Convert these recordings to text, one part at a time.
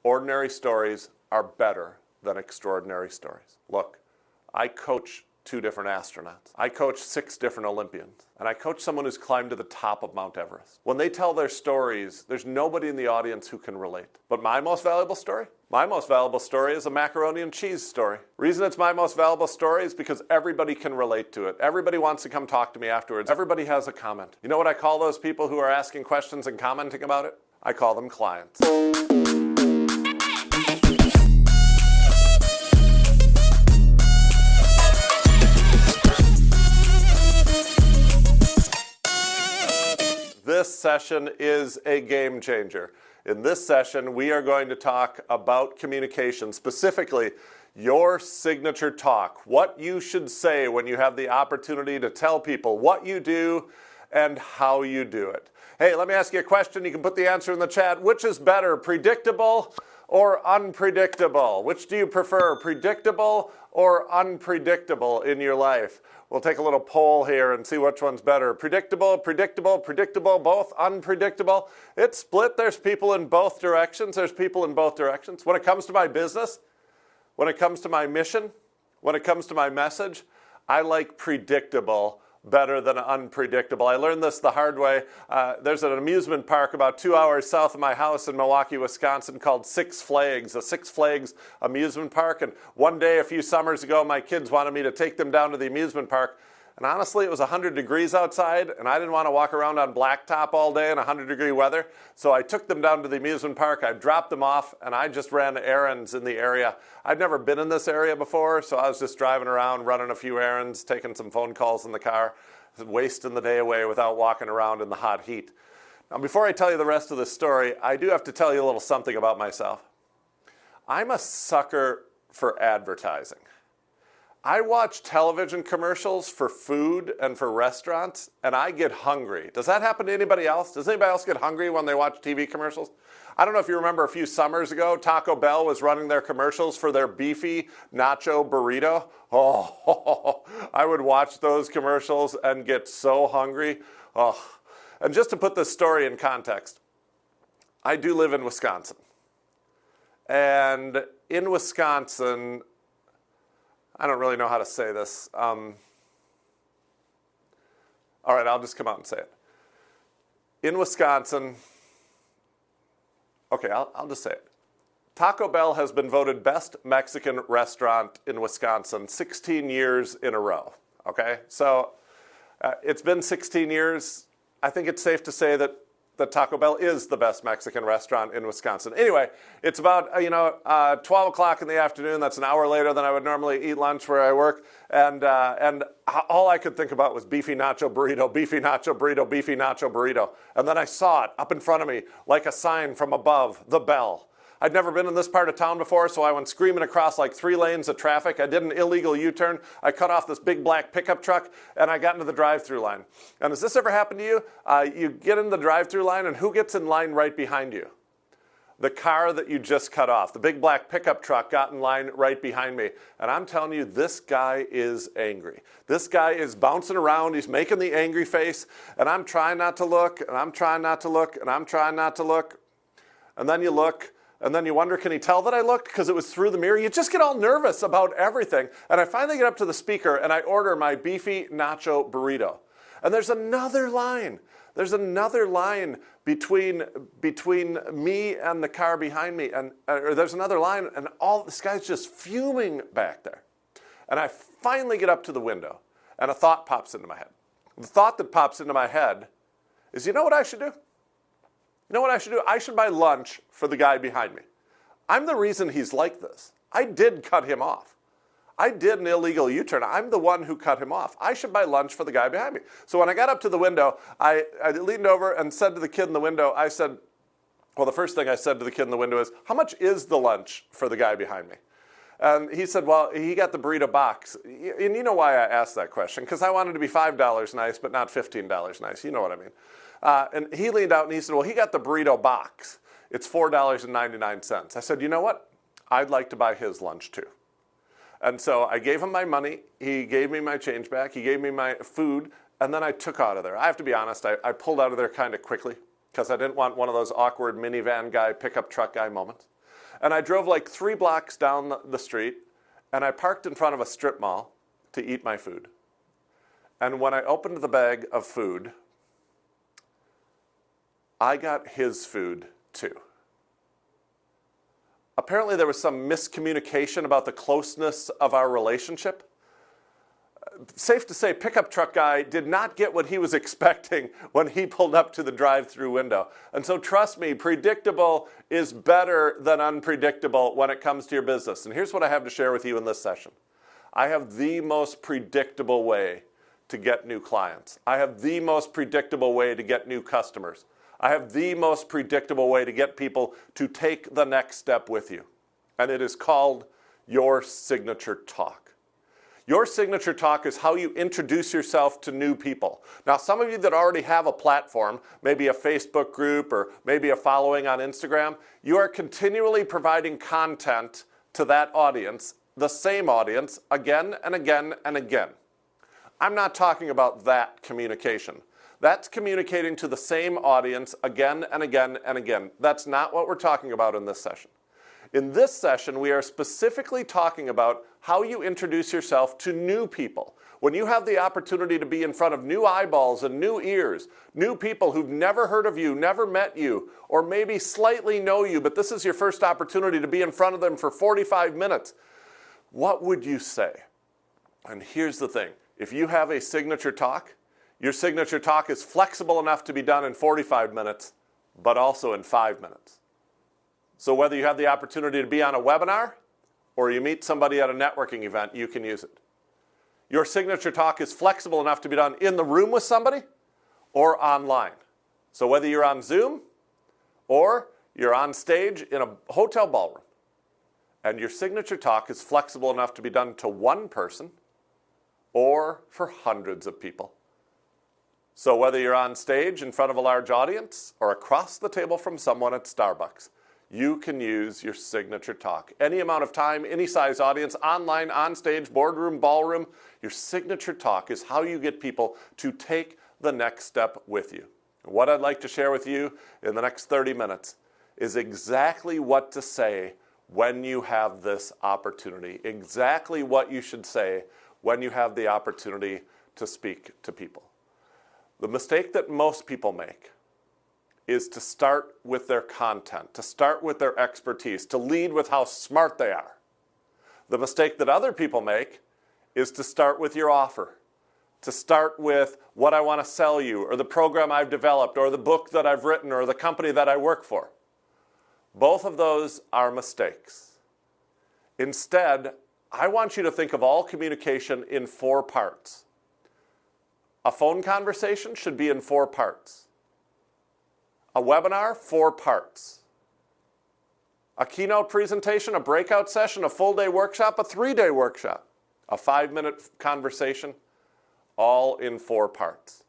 ordinary stories are better than extraordinary stories. Look, I coach 2 different astronauts. I coach 6 different Olympians. And I coach someone who's climbed to the top of Mount Everest. When they tell their stories, there's nobody in the audience who can relate. But my most valuable story? My most valuable story is a macaroni and cheese story. Reason it's my most valuable story is because everybody can relate to it. Everybody wants to come talk to me afterwards. Everybody has a comment. You know what I call those people who are asking questions and commenting about it? I call them clients. This session is a game changer. In this session, we are going to talk about communication, specifically your signature talk, what you should say when you have the opportunity to tell people what you do and how you do it. Hey, let me ask you a question. You can put the answer in the chat. Which is better, predictable or unpredictable? Which do you prefer, predictable or unpredictable in your life? We'll take a little poll here and see which one's better. Predictable, predictable, predictable, both unpredictable. It's split. There's people in both directions. There's people in both directions. When it comes to my business, when it comes to my mission, when it comes to my message, I like predictable better than unpredictable. I learned this the hard way. There's an amusement park about 2 hours south of my house in Milwaukee, Wisconsin called Six Flags, a Six Flags amusement park. And one day a few summers ago, my kids wanted me to take them down to the amusement park. And honestly, it was 100 degrees outside, and I didn't want to walk around on blacktop all day in 100-degree weather. So I took them down to the amusement park, I dropped them off, and I just ran errands in the area. I'd never been in this area before, so I was just driving around, running a few errands, taking some phone calls in the car, wasting the day away without walking around in the hot heat. Now, before I tell you the rest of this story, I do have to tell you a little something about myself. I'm a sucker for advertising. I watch television commercials for food and for restaurants, and I get hungry. Does that happen to anybody else? Does anybody else get hungry when they watch TV commercials? I don't know if you remember a few summers ago, Taco Bell was running their commercials for their beefy nacho burrito. Oh, I would watch those commercials and get so hungry. Oh. And just to put this story in context, I do live in Wisconsin. And in Wisconsin, I don't really know how to say this. All right, I'll just come out and say it. In Wisconsin, okay, I'll just say it. Taco Bell has been voted best Mexican restaurant in Wisconsin 16 years in a row, okay? So it's been 16 years. I think it's safe to say that Taco Bell is the best Mexican restaurant in Wisconsin. Anyway, it's about 12 o'clock in the afternoon. That's an hour later than I would normally eat lunch where I work. And all I could think about was beefy nacho burrito, beefy nacho burrito, beefy nacho burrito. And then I saw it up in front of me like a sign from above, the bell. I'd never been in this part of town before, so I went screaming across like 3 lanes of traffic. I did an illegal U-turn. I cut off this big black pickup truck, and I got into the drive-through line. And has this ever happened to you? You get in the drive-through line, and who gets in line right behind you? The car that you just cut off. The big black pickup truck got in line right behind me. And I'm telling you, this guy is angry. This guy is bouncing around. He's making the angry face. And I'm trying not to look, and I'm trying not to look, and I'm trying not to look. And then you look. And then you wonder, can he tell that I looked because it was through the mirror? You just get all nervous about everything. And I finally get up to the speaker and I order my beefy nacho burrito. And there's another line. There's another line between me and the car behind me. Or there's another line, and this guy's just fuming back there. And I finally get up to the window, and a thought pops into my head. The thought that pops into my head is, you know what I should do? You know what I should do? I should buy lunch for the guy behind me. I'm the reason he's like this. I did cut him off. I did an illegal U-turn. I'm the one who cut him off. I should buy lunch for the guy behind me. So when I got up to the window, I leaned over and said to the kid in the window, the first thing I said to the kid in the window is, how much is the lunch for the guy behind me? And he said, well, he got the burrito box. And you know why I asked that question? Because I wanted to be $5 nice, but not $15 nice. You know what I mean. And he leaned out and he said, well, he got the burrito box. It's $4.99. I said, you know what? I'd like to buy his lunch too. And so I gave him my money. He gave me my change back. He gave me my food. And then I took out of there. I have to be honest, I pulled out of there kind of quickly because I didn't want one of those awkward minivan guy, pickup truck guy moments. And I drove like 3 blocks down the street, and I parked in front of a strip mall to eat my food. And when I opened the bag of food, I got his food too. Apparently there was some miscommunication about the closeness of our relationship. Safe to say, pickup truck guy did not get what he was expecting when he pulled up to the drive-through window. And so trust me, predictable is better than unpredictable when it comes to your business. And here's what I have to share with you in this session. I have the most predictable way to get new clients. I have the most predictable way to get new customers. I have the most predictable way to get people to take the next step with you. And it is called your signature talk. Your signature talk is how you introduce yourself to new people. Now, some of you that already have a platform, maybe a Facebook group or maybe a following on Instagram, you are continually providing content to that audience, the same audience, again and again and again. I'm not talking about that communication. That's communicating to the same audience again and again and again. That's not what we're talking about in this session. In this session, we are specifically talking about how you introduce yourself to new people. When you have the opportunity to be in front of new eyeballs and new ears, new people who've never heard of you, never met you, or maybe slightly know you, but this is your first opportunity to be in front of them for 45 minutes, what would you say? And here's the thing. If you have a signature talk, your signature talk is flexible enough to be done in 45 minutes, but also in 5 minutes. So whether you have the opportunity to be on a webinar or you meet somebody at a networking event, you can use it. Your signature talk is flexible enough to be done in the room with somebody or online. So whether you're on Zoom or you're on stage in a hotel ballroom, and your signature talk is flexible enough to be done to one person or for hundreds of people. So whether you're on stage in front of a large audience or across the table from someone at Starbucks, you can use your signature talk. Any amount of time, any size audience, online, on stage, boardroom, ballroom, your signature talk is how you get people to take the next step with you. What I'd like to share with you in the next 30 minutes is exactly what to say when you have this opportunity, exactly what you should say when you have the opportunity to speak to people. The mistake that most people make is to start with their content, to start with their expertise, to lead with how smart they are. The mistake that other people make is to start with your offer, to start with what I want to sell you, or the program I've developed, or the book that I've written, or the company that I work for. Both of those are mistakes. Instead, I want you to think of all communication in 4 parts. A phone conversation should be in 4 parts. A webinar, 4 parts. A keynote presentation, a breakout session, a full-day workshop, a 3-day workshop. A 5-minute conversation, all in 4 parts.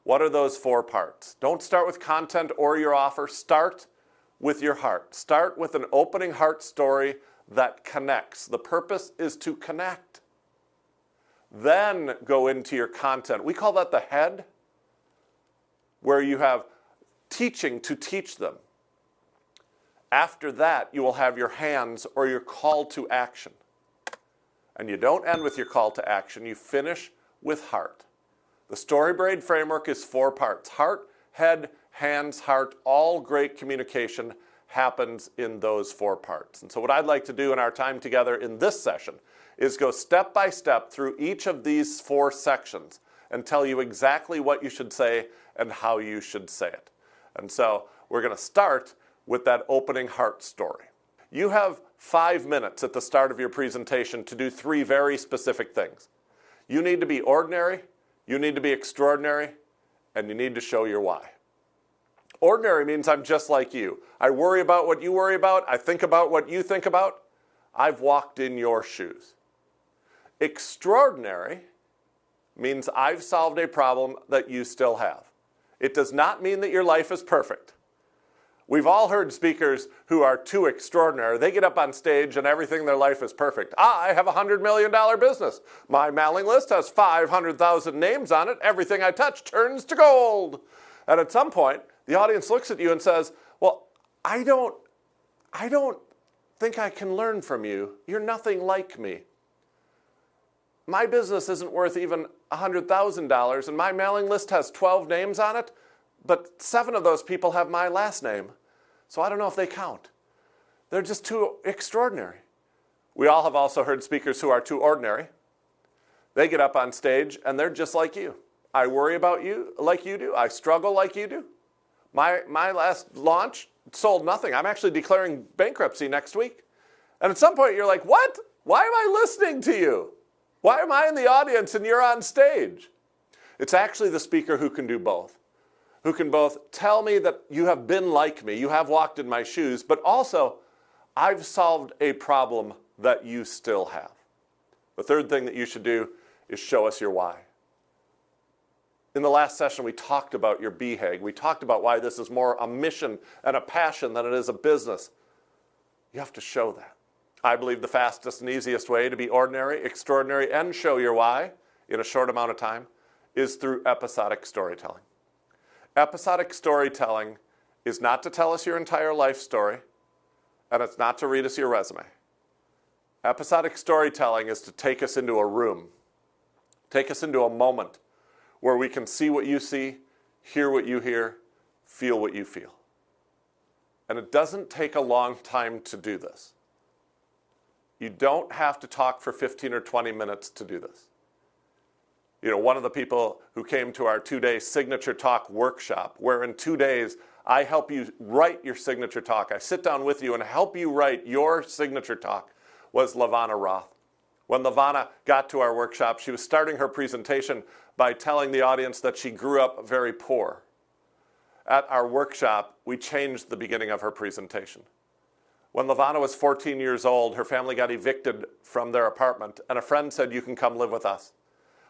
What are those 4 parts? Don't start with content or your offer. Start with your heart. Start with an opening heart story that connects. The purpose is to connect. Then go into your content. We call that the head, where you have teaching to teach them. After that, you will have your hands or your call to action. And you don't end with your call to action. You finish with heart. The StoryBraid framework is 4 parts. Heart, head, hands, heart. All great communication happens in those 4 parts. And so what I'd like to do in our time together in this session is go step by step through each of these 4 sections and tell you exactly what you should say and how you should say it. And so we're going to start with that opening heart story. You have 5 minutes at the start of your presentation to do 3 very specific things. You need to be ordinary, you need to be extraordinary, and you need to show your why. Ordinary means I'm just like you. I worry about what you worry about. I think about what you think about. I've walked in your shoes. Extraordinary means I've solved a problem that you still have. It does not mean that your life is perfect. We've all heard speakers who are too extraordinary. They get up on stage and everything in their life is perfect. I have a $100 million business. My mailing list has 500,000 names on it. Everything I touch turns to gold. And at some point, the audience looks at you and says, well, I don't think I can learn from you. You're nothing like me. My business isn't worth even $100,000, and my mailing list has 12 names on it, but 7 of those people have my last name, so I don't know if they count. They're just too extraordinary. We all have also heard speakers who are too ordinary. They get up on stage, and they're just like you. I worry about you like you do. I struggle like you do. My last launch sold nothing. I'm actually declaring bankruptcy next week. And at some point, you're like, what? Why am I listening to you? Why am I in the audience and you're on stage? It's actually the speaker who can do both. Who can both tell me that you have been like me, you have walked in my shoes, but also, I've solved a problem that you still have. The third thing that you should do is show us your why. In the last session, we talked about your BHAG. We talked about why this is more a mission and a passion than it is a business. You have to show that. I believe the fastest and easiest way to be ordinary, extraordinary, and show your why in a short amount of time is through episodic storytelling. Episodic storytelling is not to tell us your entire life story, and it's not to read us your resume. Episodic storytelling is to take us into a room, take us into a moment where we can see what you see, hear what you hear, feel what you feel. And it doesn't take a long time to do this. You don't have to talk for 15 or 20 minutes to do this. You know, one of the people who came to our 2-day signature talk workshop, where in 2 days I help you write your signature talk. I sit down with you and help you write your signature talk, was LaVonna Roth. When LaVonna got to our workshop, she was starting her presentation by telling the audience that she grew up very poor. At our workshop, we changed the beginning of her presentation. When LaVonna was 14 years old, her family got evicted from their apartment, and a friend said, "You can come live with us."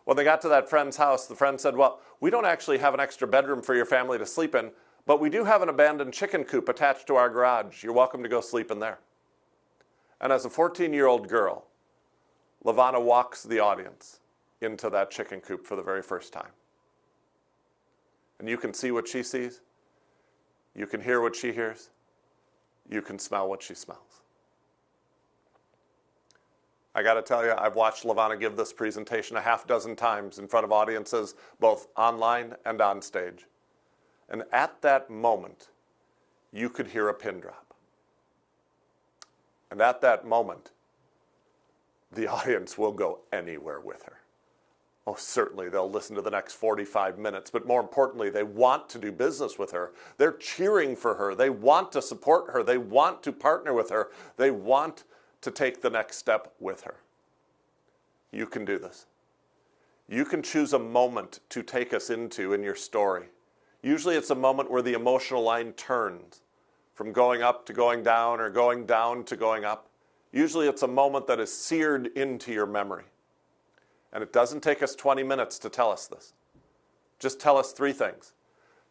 When they got to that friend's house, the friend said, "Well, we don't actually have an extra bedroom for your family to sleep in, but we do have an abandoned chicken coop attached to our garage. You're welcome to go sleep in there." And as a 14-year-old girl, LaVonna walks the audience into that chicken coop for the very first time. And you can see what she sees. You can hear what she hears. You can smell what she smells. I got to tell you, I've watched LaVonna give this presentation a half dozen times in front of audiences, both online and on stage. And at that moment, you could hear a pin drop. And at that moment, the audience will go anywhere with her. Oh, certainly they'll listen to the next 45 minutes, but more importantly, they want to do business with her. They're cheering for her. They want to support her. They want to partner with her. They want to take the next step with her. You can do this. You can choose a moment to take us into in your story. Usually it's a moment where the emotional line turns from going up to going down or going down to going up. Usually it's a moment that is seared into your memory. And it doesn't take us 20 minutes to tell us this. Just tell us 3 things.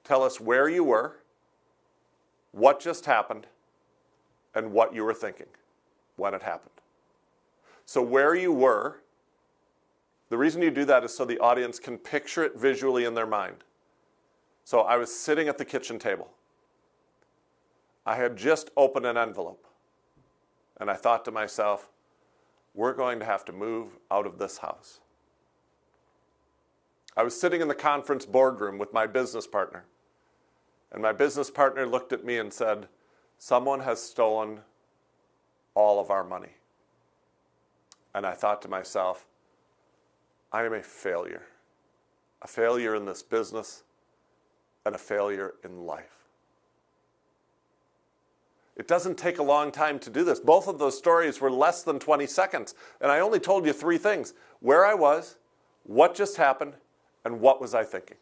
Tell us where you were, what just happened, and what you were thinking when it happened. So where you were, the reason you do that is so the audience can picture it visually in their mind. So I was sitting at the kitchen table. I had just opened an envelope. And I thought to myself, we're going to have to move out of this house. I was sitting in the conference boardroom with my business partner. And my business partner looked at me and said, "Someone has stolen all of our money." And I thought to myself, I am a failure in this business, and a failure in life. It doesn't take a long time to do this. Both of those stories were less than 20 seconds, and I only told you 3 things: where I was, what just happened, and what was I thinking.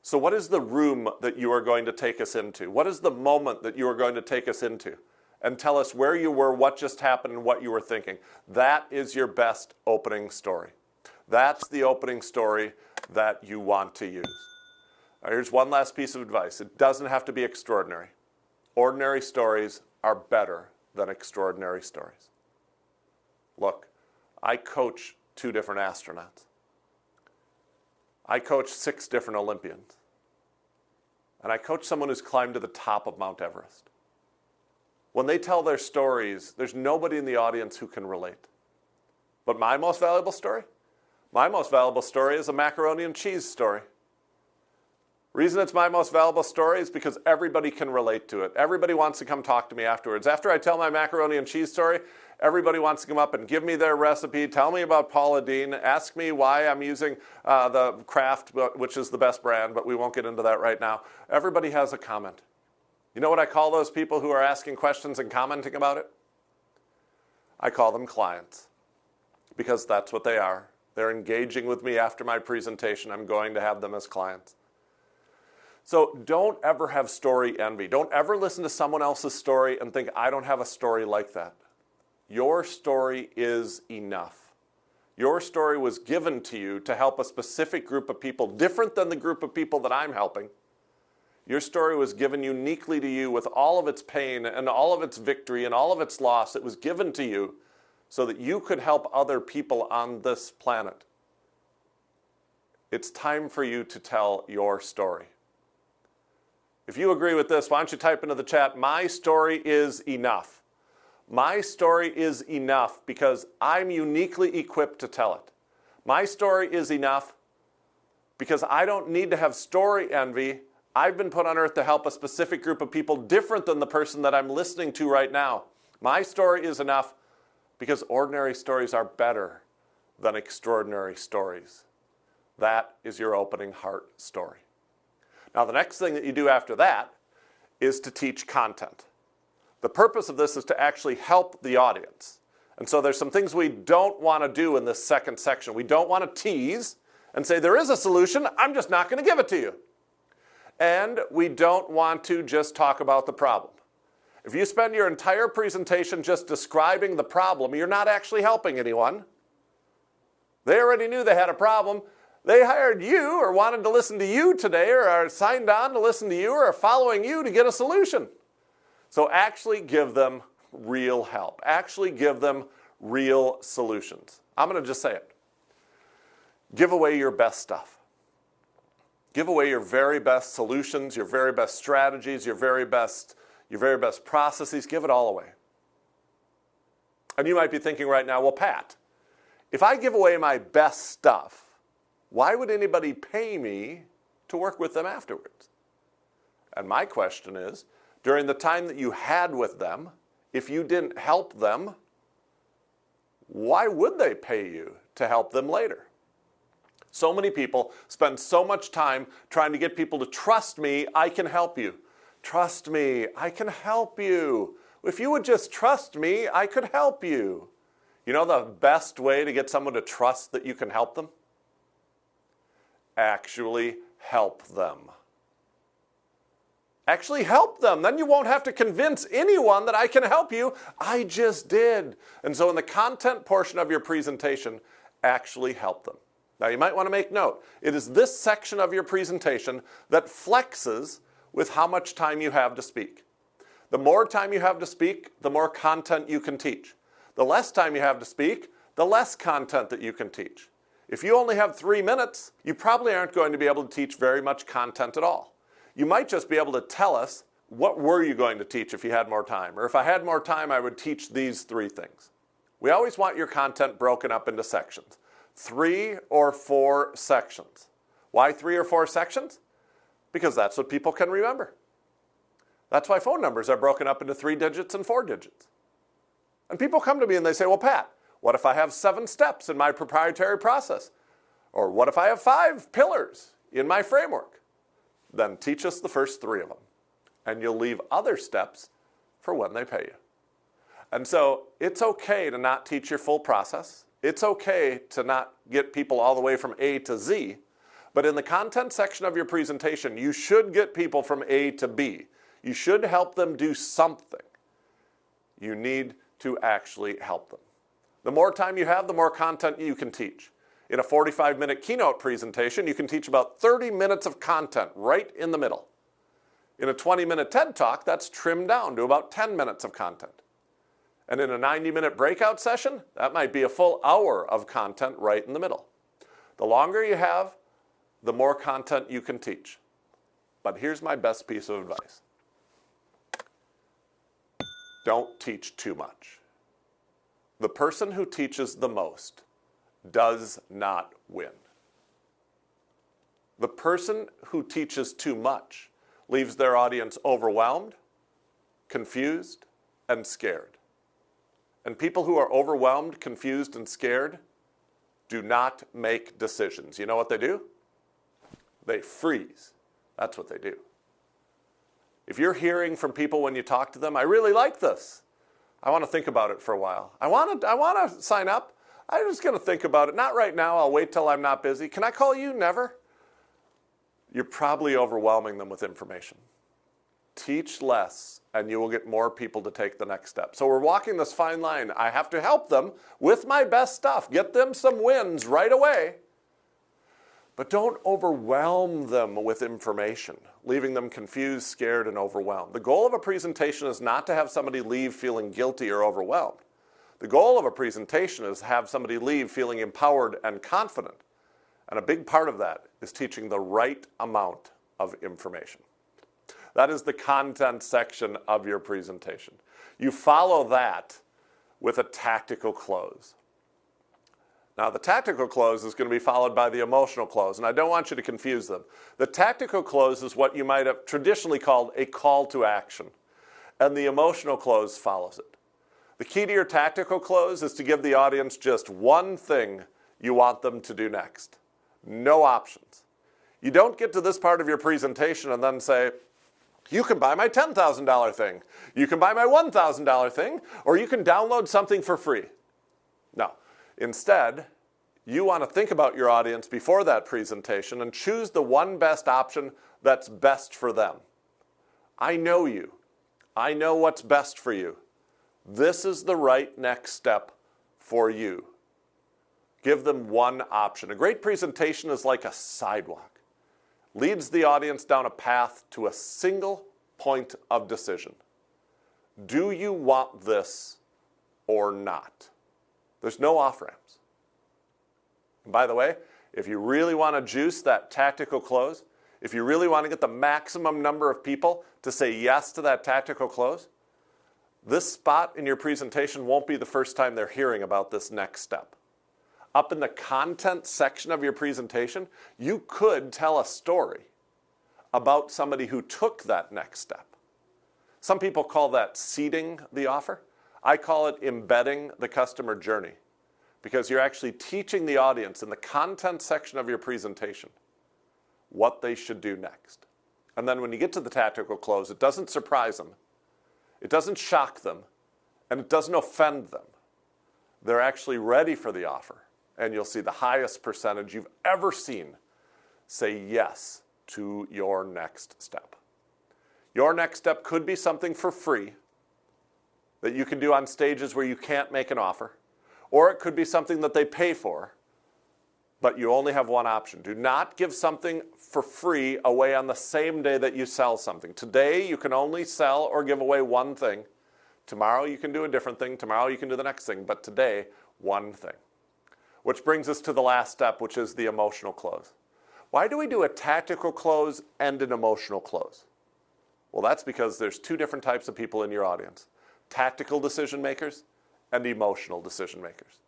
So what is the room that you are going to take us into? What is the moment that you are going to take us into? And tell us where you were, what just happened, and what you were thinking. That is your best opening story. That's the opening story that you want to use. Now, here's one last piece of advice. It doesn't have to be extraordinary. Ordinary stories are better than extraordinary stories. Look, I coach 2 different astronauts. I coach 6 different Olympians. And I coach someone who's climbed to the top of Mount Everest. When they tell their stories, there's nobody in the audience who can relate. But my most valuable story? My most valuable story is a macaroni and cheese story. Reason it's my most valuable story is because everybody can relate to it. Everybody wants to come talk to me afterwards. After I tell my macaroni and cheese story, everybody wants to come up and give me their recipe, tell me about Paula Deen, ask me why I'm using the Kraft, which is the best brand, but we won't get into that right now. Everybody has a comment. You know what I call those people who are asking questions and commenting about it? I call them clients, because that's what they are. They're engaging with me after my presentation. I'm going to have them as clients. So don't ever have story envy. Don't ever listen to someone else's story and think, I don't have a story like that. Your story is enough. Your story was given to you to help a specific group of people, different than the group of people that I'm helping. Your story was given uniquely to you with all of its pain and all of its victory and all of its loss. It was given to you so that you could help other people on this planet. It's time for you to tell your story. If you agree with this, why don't you type into the chat, my story is enough. My story is enough because I'm uniquely equipped to tell it. My story is enough because I don't need to have story envy. I've been put on earth to help a specific group of people different than the person that I'm listening to right now. My story is enough because ordinary stories are better than extraordinary stories. That is your opening heart story. Now, the next thing that you do after that is to teach content. The purpose of this is to actually help the audience. And so there's some things we don't want to do in this second section. We don't want to tease and say, there is a solution, I'm just not going to give it to you. And we don't want to just talk about the problem. If you spend your entire presentation just describing the problem, you're not actually helping anyone. They already knew they had a problem. They hired you or wanted to listen to you today or are signed on to listen to you or are following you to get a solution. So actually give them real help. Actually give them real solutions. I'm going to just say it. Give away your best stuff. Give away your very best solutions, your very best strategies, your very best processes. Give it all away. And you might be thinking right now, well, Pat, if I give away my best stuff, why would anybody pay me to work with them afterwards? And my question is, during the time that you had with them, if you didn't help them, why would they pay you to help them later? So many people spend so much time trying to get people to trust me, I can help you. Trust me, I can help you. If you would just trust me, I could help you. You know the best way to get someone to trust that you can help them? Actually help them. Actually help them. Then you won't have to convince anyone that I can help you. I just did. And so in the content portion of your presentation, actually help them. Now you might want to make note. It is this section of your presentation that flexes with how much time you have to speak. The more time you have to speak, the more content you can teach. The less time you have to speak, the less content that you can teach. If you only have 3 minutes, you probably aren't going to be able to teach very much content at all. You might just be able to tell us, what were you going to teach if you had more time? Or if I had more time, I would teach these 3 things. We always want your content broken up into sections. 3 or 4 sections. Why 3 or 4 sections? Because that's what people can remember. That's why phone numbers are broken up into 3 digits and 4 digits. And people come to me and they say, well, Pat, what if I have 7 steps in my proprietary process? Or what if I have 5 pillars in my framework? Then teach us the first 3 of them. And you'll leave other steps for when they pay you. And so it's okay to not teach your full process. It's okay to not get people all the way from A to Z. But in the content section of your presentation, you should get people from A to B. You should help them do something. You need to actually help them. The more time you have, the more content you can teach. In a 45-minute keynote presentation, you can teach about 30 minutes of content right in the middle. In a 20-minute TED Talk, that's trimmed down to about 10 minutes of content. And in a 90-minute breakout session, that might be a full hour of content right in the middle. The longer you have, the more content you can teach. But here's my best piece of advice. don't teach too much. The person who teaches the most does not win. The person who teaches too much leaves their audience overwhelmed, confused, and scared. And people who are overwhelmed, confused, and scared do not make decisions. You know what they do? They freeze. That's what they do. If you're hearing from people when you talk to them, I really like this. I want to think about it for a while. I want to sign up. I'm just going to think about it. Not right now. I'll wait till I'm not busy. Can I call you? Never. You're probably overwhelming them with information. Teach less, and you will get more people to take the next step. So we're walking this fine line. I have to help them with my best stuff. Get them some wins right away. But don't overwhelm them with information, leaving them confused, scared, and overwhelmed. The goal of a presentation is not to have somebody leave feeling guilty or overwhelmed. The goal of a presentation is to have somebody leave feeling empowered and confident. And a big part of that is teaching the right amount of information. That is the content section of your presentation. You follow that with a tactical close. Now, the tactical close is going to be followed by the emotional close, and I don't want you to confuse them. The tactical close is what you might have traditionally called a call to action, and the emotional close follows it. The key to your tactical close is to give the audience just one thing you want them to do next. No options. You don't get to this part of your presentation and then say, you can buy my $10,000 thing, you can buy my $1,000 thing, or you can download something for free. No. Instead, you want to think about your audience before that presentation and choose the one best option that's best for them. I know you. I know what's best for you. This is the right next step for you. Give them one option. A great presentation is like a sidewalk. Leads the audience down a path to a single point of decision. Do you want this or not? There's no off-ramps. And by the way, if you really want to juice that tactical close, if you really want to get the maximum number of people to say yes to that tactical close, this spot in your presentation won't be the first time they're hearing about this next step. Up in the content section of your presentation, you could tell a story about somebody who took that next step. Some people call that seeding the offer. I call it embedding the customer journey, because you're actually teaching the audience in the content section of your presentation what they should do next. And then when you get to the tactical close, it doesn't surprise them, it doesn't shock them, and it doesn't offend them. They're actually ready for the offer, and you'll see the highest percentage you've ever seen say yes to your next step. Your next step could be something for free that you can do on stages where you can't make an offer, or it could be something that they pay for, but you only have one option. Do not give something for free away on the same day that you sell something. Today, you can only sell or give away one thing. Tomorrow, you can do a different thing. Tomorrow, you can do the next thing. But today, one thing. Which brings us to the last step, which is the emotional close. Why do we do a tactical close and an emotional close? Well, that's because there's two different types of people in your audience. Tactical decision makers and emotional decision makers.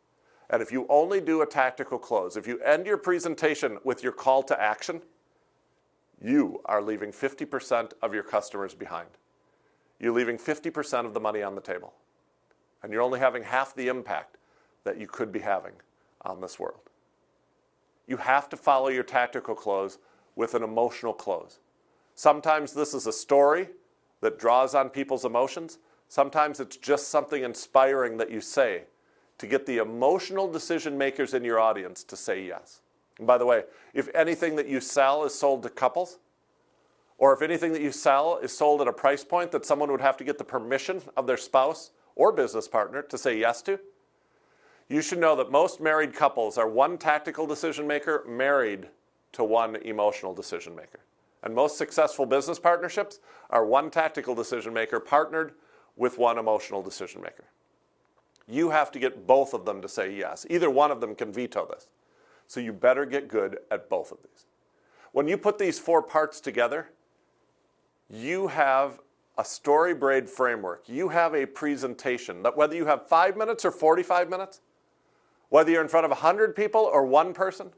And if you only do a tactical close, if you end your presentation with your call to action, you are leaving 50% of your customers behind. You're leaving 50% of the money on the table. And you're only having half the impact that you could be having on this world. You have to follow your tactical close with an emotional close. Sometimes this is a story that draws on people's emotions. Sometimes it's just something inspiring that you say to get the emotional decision makers in your audience to say yes. And by the way, if anything that you sell is sold to couples, or if anything that you sell is sold at a price point that someone would have to get the permission of their spouse or business partner to say yes to, you should know that most married couples are one tactical decision maker married to one emotional decision maker. And most successful business partnerships are one tactical decision maker partnered with one emotional decision maker. You have to get both of them to say yes. Either one of them can veto this. So you better get good at both of these. When you put these four parts together, you have a StoryBraid framework. You have a presentation that whether you have 5 minutes or 45 minutes, whether you're in front of 100 people or one person,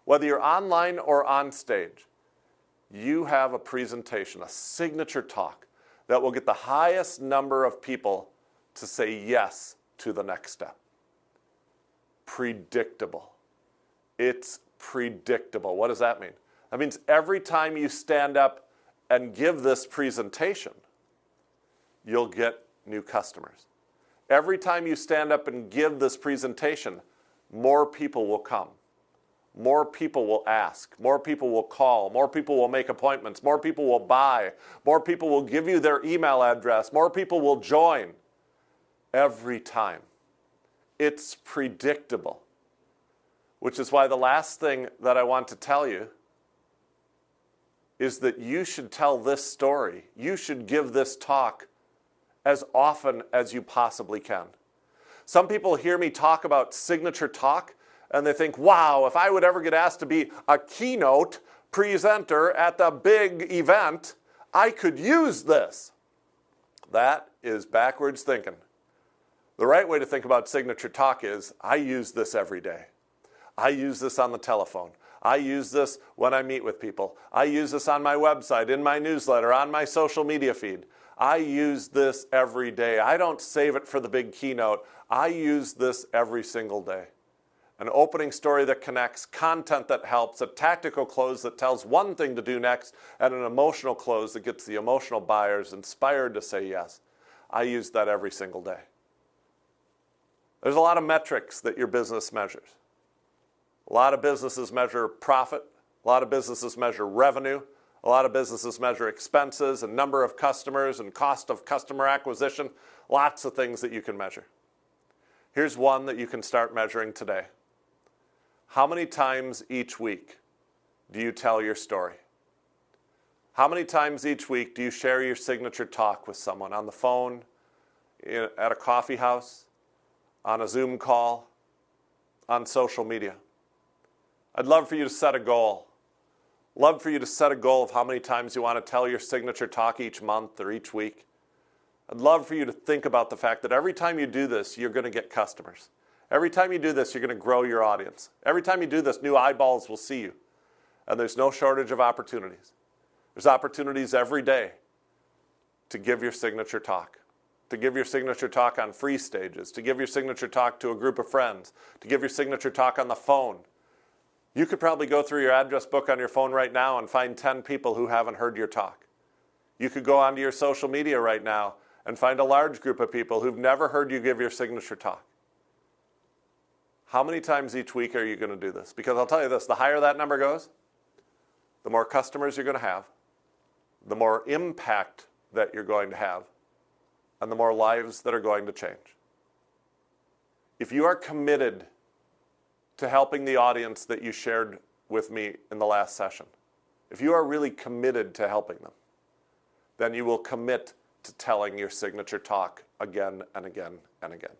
whether you're online or on stage, you have a presentation, a signature talk that will get the highest number of people to say yes to the next step. Predictable. It's predictable. What does that mean? That means every time you stand up and give this presentation, you'll get new customers. Every time you stand up and give this presentation, more people will come. More people will ask. More people will call. More people will make appointments. More people will buy. More people will give you their email address. More people will join. Every time. It's predictable. Which is why the last thing that I want to tell you is that you should tell this story. You should give this talk as often as you possibly can. Some people hear me talk about signature talk and they think, wow, if I would ever get asked to be a keynote presenter at the big event, I could use this. That is backwards thinking. The right way to think about signature talk is, I use this every day. I use this on the telephone. I use this when I meet with people. I use this on my website, in my newsletter, on my social media feed. I use this every day. I don't save it for the big keynote. I use this every single day. An opening story that connects, content that helps, a tactical close that tells one thing to do next, and an emotional close that gets the emotional buyers inspired to say yes. I use that every single day. There's a lot of metrics that your business measures. A lot of businesses measure profit. A lot of businesses measure revenue. A lot of businesses measure expenses and number of customers and cost of customer acquisition. Lots of things that you can measure. Here's one that you can start measuring today. How many times each week do you tell your story? How many times each week do you share your signature talk with someone on the phone, at a coffee house, on a Zoom call, on social media? I'd love for you to set a goal. Love for you to set a goal of how many times you want to tell your signature talk each month or each week. I'd love for you to think about the fact that every time you do this, you're going to get customers. Every time you do this, you're going to grow your audience. Every time you do this, new eyeballs will see you. And there's no shortage of opportunities. There's opportunities every day to give your signature talk. To give your signature talk on free stages. To give your signature talk to a group of friends. To give your signature talk on the phone. You could probably go through your address book on your phone right now and find 10 people who haven't heard your talk. You could go onto your social media right now and find a large group of people who've never heard you give your signature talk. How many times each week are you going to do this? Because I'll tell you this, the higher that number goes, the more customers you're going to have, the more impact that you're going to have, and the more lives that are going to change. If you are committed to helping the audience that you shared with me in the last session, if you are really committed to helping them, then you will commit to telling your signature talk again and again and again.